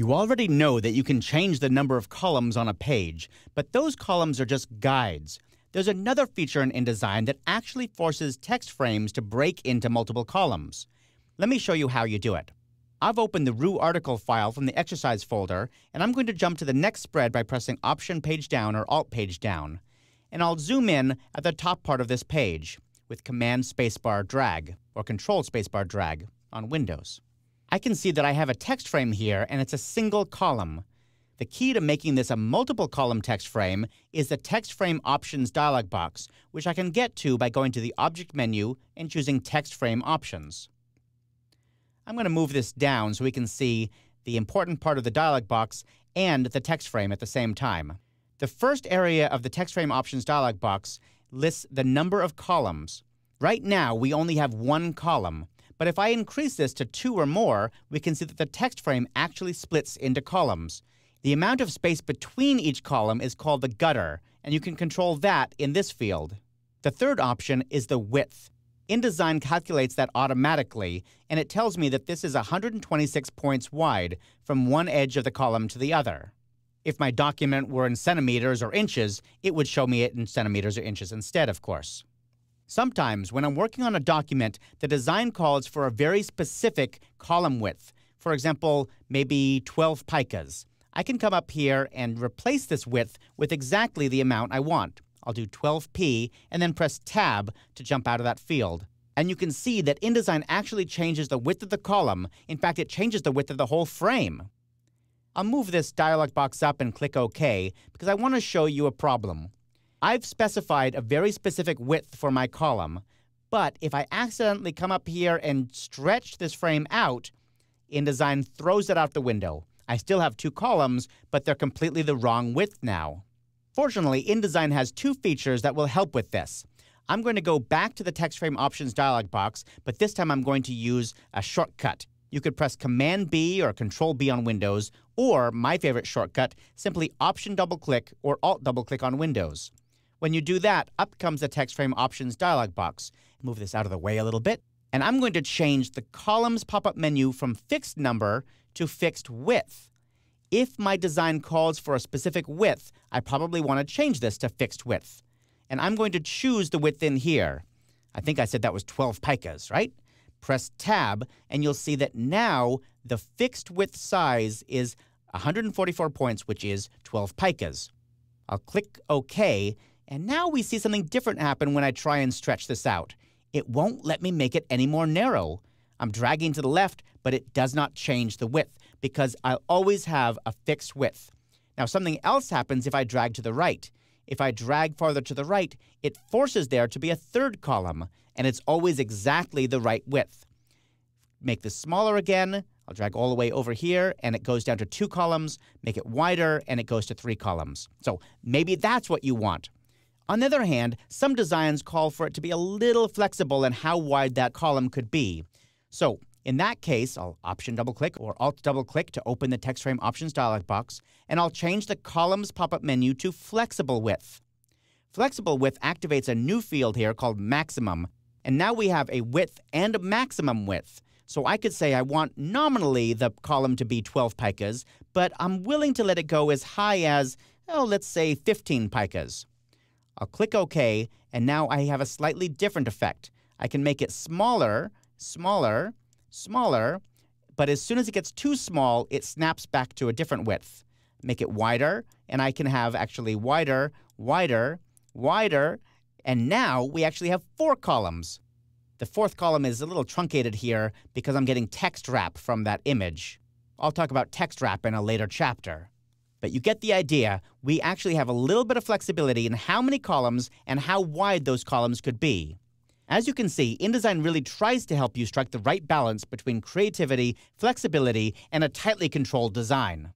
You already know that you can change the number of columns on a page, but those columns are just guides. There's another feature in InDesign that actually forces text frames to break into multiple columns. Let me show you how you do it. I've opened the root article file from the exercise folder, and I'm going to jump to the next spread by pressing Option Page Down or Alt Page Down. And I'll zoom in at the top part of this page with Command Spacebar Drag or Control Spacebar Drag on Windows. I can see that I have a text frame here, and it's a single column. The key to making this a multiple column text frame is the Text Frame Options dialog box, which I can get to by going to the Object menu and choosing Text Frame Options. I'm going to move this down so we can see the important part of the dialog box and the text frame at the same time. The first area of the Text Frame Options dialog box lists the number of columns. Right now, we only have one column. But if I increase this to 2 or more, we can see that the text frame actually splits into columns. The amount of space between each column is called the gutter, and you can control that in this field. The third option is the width. InDesign calculates that automatically, and it tells me that this is 126 points wide from one edge of the column to the other. If my document were in centimeters or inches, it would show me it in centimeters or inches instead, of course. Sometimes, when I'm working on a document, the design calls for a very specific column width. For example, maybe 12 picas. I can come up here and replace this width with exactly the amount I want. I'll do 12p and then press Tab to jump out of that field. And you can see that InDesign actually changes the width of the column. In fact, it changes the width of the whole frame. I'll move this dialog box up and click OK because I want to show you a problem. I've specified a very specific width for my column, but if I accidentally come up here and stretch this frame out, InDesign throws it out the window. I still have 2 columns, but they're completely the wrong width now. Fortunately, InDesign has 2 features that will help with this. I'm going to go back to the Text Frame Options dialog box, but this time I'm going to use a shortcut. You could press Command-B or Control-B on Windows, or, my favorite shortcut, simply Option-double-click or Alt-double-click on Windows. When you do that, up comes the Text Frame Options dialog box. Move this out of the way a little bit. And I'm going to change the columns pop-up menu from fixed number to fixed width. If my design calls for a specific width, I probably want to change this to fixed width. And I'm going to choose the width in here. I think I said that was 12 picas, right? Press Tab, and you'll see that now the fixed width size is 144 points, which is 12 picas. I'll click OK. And now we see something different happen when I try and stretch this out. It won't let me make it any more narrow. I'm dragging to the left, but it does not change the width because I'll always have a fixed width. Now, something else happens if I drag to the right. If I drag farther to the right, it forces there to be a third column, and it's always exactly the right width. Make this smaller again. I'll drag all the way over here, and it goes down to 2 columns. Make it wider, and it goes to 3 columns. So maybe that's what you want. On the other hand, some designs call for it to be a little flexible in how wide that column could be. So in that case, I'll Option-double-click or Alt-double-click to open the Text Frame Options dialog box, and I'll change the columns pop-up menu to Flexible Width. Flexible Width activates a new field here called Maximum, and now we have a width and a maximum width. So I could say I want nominally the column to be 12 picas, but I'm willing to let it go as high as, let's say 15 picas. I'll click OK, and now I have a slightly different effect. I can make it smaller, smaller, smaller, but as soon as it gets too small, it snaps back to a different width. Make it wider, and I can have actually wider, wider, wider, and now we actually have 4 columns. The 4th column is a little truncated here because I'm getting text wrap from that image. I'll talk about text wrap in a later chapter. But you get the idea. We actually have a little bit of flexibility in how many columns and how wide those columns could be. As you can see, InDesign really tries to help you strike the right balance between creativity, flexibility, and a tightly controlled design.